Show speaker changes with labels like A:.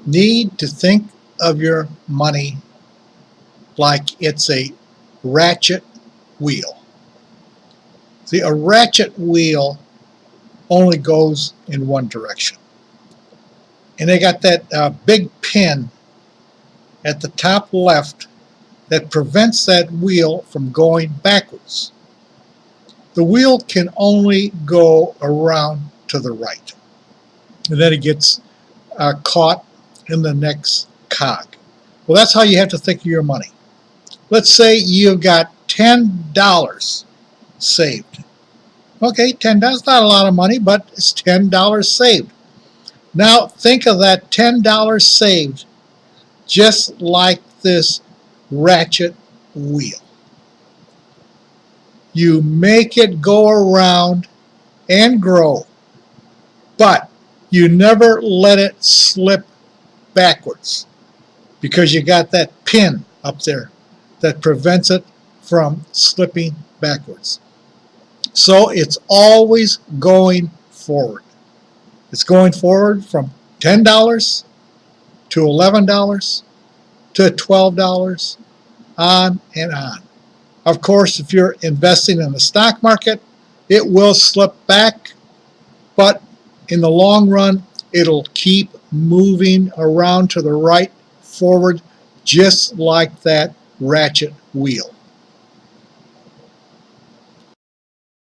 A: need to think of your money like it's a ratchet wheel. See, a ratchet wheel only goes in one direction. And they got that big pin at the top left that prevents that wheel from going backwards. The wheel can only go around to the right. And then it gets caught in the next cog. Well, that's how you have to think of your money. Let's say you've got $10 saved. Okay, $10 is not a lot of money, but it's $10 saved. Now think of that $10 saved just like this ratchet wheel. You make it go around and grow, but you never let it slip backwards because you got that pin up there that prevents it from slipping backwards. So it's always going forward. It's going forward from $10 to $11 to $12, on and on. Of course, if you're investing in the stock market, it will slip back, but in the long run, it'll keep moving around to the right, forward, just like that ratchet wheel.